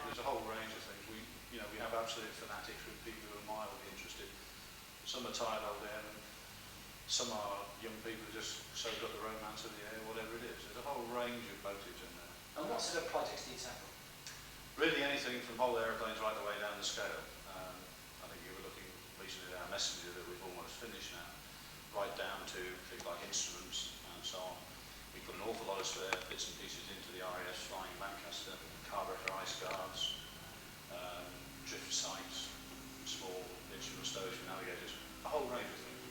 There's a whole range of things. We have absolute fanatics with people who are mildly interested. Some are tired old airmen. Some are young people who just soak up the romance of the air, whatever it is. There's a whole range of motives in there. And what sort of projects do you tackle? Really anything from whole aeroplanes right the way down the scale. I think you were looking recently at our messenger that we've almost finished now, right down to things like instruments and so on. We put an awful lot of spare bits and pieces into the RAF flying in Manchester, carburetor ice guards, drift sights, small instrument stowage for navigators, a whole range of things.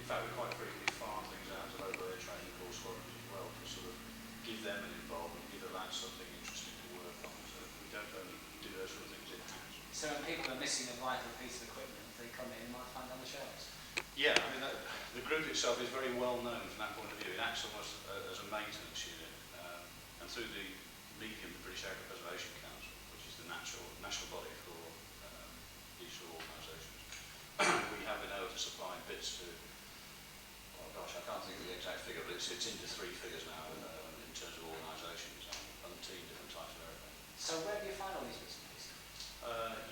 In fact, we quite frequently farm things out to local air training corps squadrons as well to sort of give them an involvement, give the lads something interesting to work on. So we don't only do those sort of things in-house. So when people are missing a vital piece of equipment, they come in and might find on the shelves? Yeah, I mean, the group itself is very well known from that point of view. It acts almost as a maintenance unit. And through the medium, the British Aircraft Restoration Council, which is the national body for these sort of organisations, we have been able to supply bits to, oh gosh, I can't think of the exact figure, but it's into 3 figures now in terms of organisations and different types of aeroplanes. So where do you find all these bits and pieces?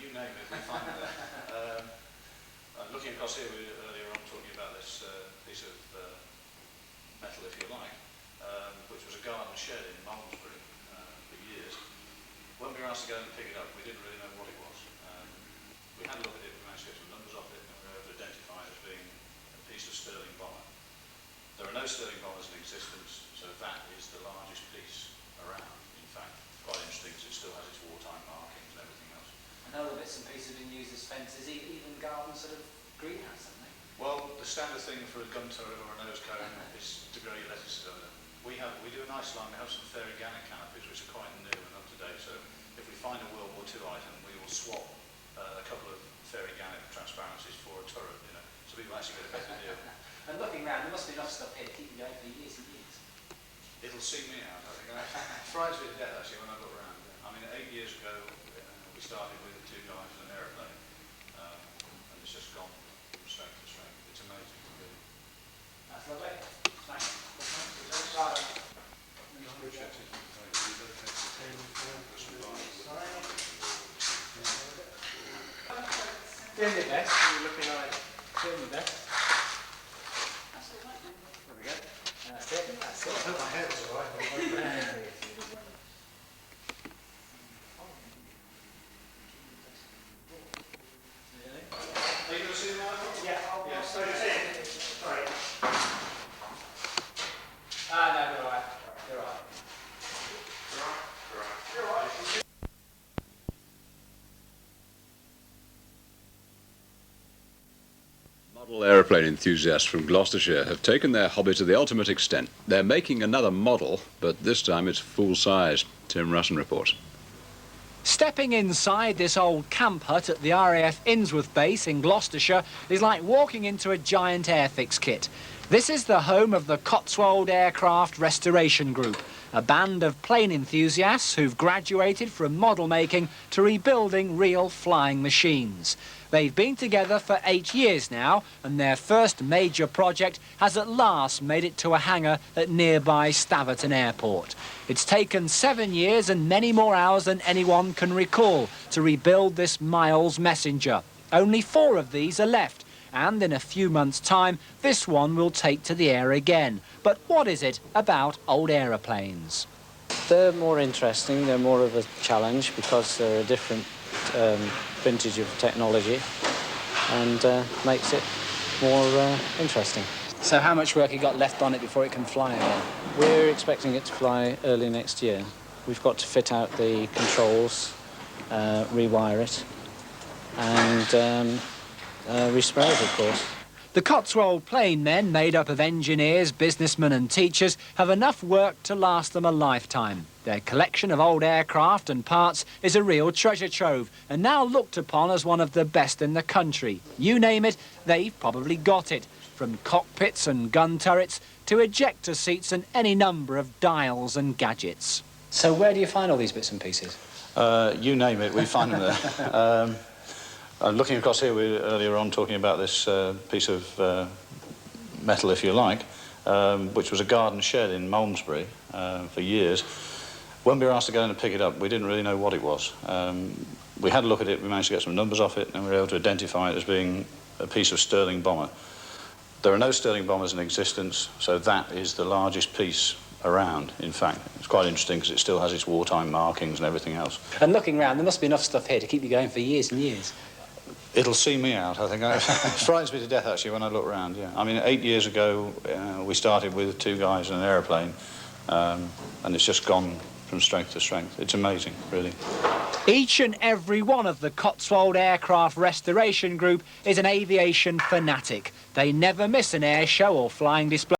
You name it, we find them there. Looking across here, we were earlier on talking about this piece of metal, if you like, which was a garden shed in Malmesbury for years. When we were asked to go and pick it up, we didn't really know what it was. We had a look at it, we managed to get some numbers off it, and we were able to identify it as being a piece of Sterling bomber. There are no Sterling bombers in existence, so that is the largest piece around. In fact, quite interesting because it still has its wartime markings and everything else. And other bits and pieces have been used as fences, even garden sort of greenhouse, haven't they? Well, the standard thing for a gun turret or a nose cone is to grow your lettuces under. We do a nice line. We have some fairy gannet canopies which are quite new and up to date. So if we find a World War II item, we will swap a couple of fairy gannet transparencies for a turret. So people actually get a better deal. And looking round, there must be enough stuff here to keep you going for years and years. It'll see me out. I think. It frightens me to death actually when I look around. I mean, 8 years ago we started with 2 guys in an aeroplane, and it's just gone from strength to strength. It's amazing. Really. That's lovely. Thank you. Doing your best. You're looking like doing your best. That's all right. There we go. That's it. That's it. My head's all right. Are you going to see the rifle? Yeah. Yeah. Sorry. No, you're all right. You're all right. You're all right. Model aeroplane enthusiasts from Gloucestershire have taken their hobby to the ultimate extent. They're making another model, but this time it's full size. Tim Russon reports. Stepping inside this old camp hut at the RAF Innsworth base in Gloucestershire is like walking into a giant airfix kit. This is the home of the Cotswold Aircraft Restoration Group, a band of plane enthusiasts who've graduated from model making to rebuilding real flying machines. They've been together for 8 years now, and their first major project has at last made it to a hangar at nearby Staverton Airport. It's taken 7 years and many more hours than anyone can recall to rebuild this Miles Messenger. Only 4 of these are left, and in a few months' time, this one will take to the air again. But what is it about old aeroplanes? They're more interesting, they're more of a challenge because they're a different vintage of technology and makes it more interesting. So how much work you got left on it before it can fly again? We're expecting it to fly early next year. We've got to fit out the controls, rewire it and respray it, of course. The Cotswold plane men, made up of engineers, businessmen and teachers, have enough work to last them a lifetime. Their collection of old aircraft and parts is a real treasure trove and now looked upon as one of the best in the country. You name it, they've probably got it. from cockpits and gun turrets to ejector seats and any number of dials and gadgets. So where do you find all these bits and pieces? You name it, we find them there. Looking across here, we were earlier on talking about this piece of metal, if you like, which was a garden shed in Malmesbury for years. When we were asked to go in and pick it up, we didn't really know what it was. We had a look at it, we managed to get some numbers off it, and we were able to identify it as being a piece of Sterling bomber. There are no Sterling bombers in existence, so that is the largest piece around, in fact. It's quite interesting because it still has its wartime markings and everything else. And looking around, there must be enough stuff here to keep you going for years and years. It'll see me out, I think. It frightens me to death, actually, when I look around, yeah. I mean, 8 years ago, we started with 2 guys in an aeroplane, and it's just gone from strength to strength. It's amazing, really. Each and every one of the Cotswold Aircraft Restoration Group is an aviation fanatic. They never miss an air show or flying display.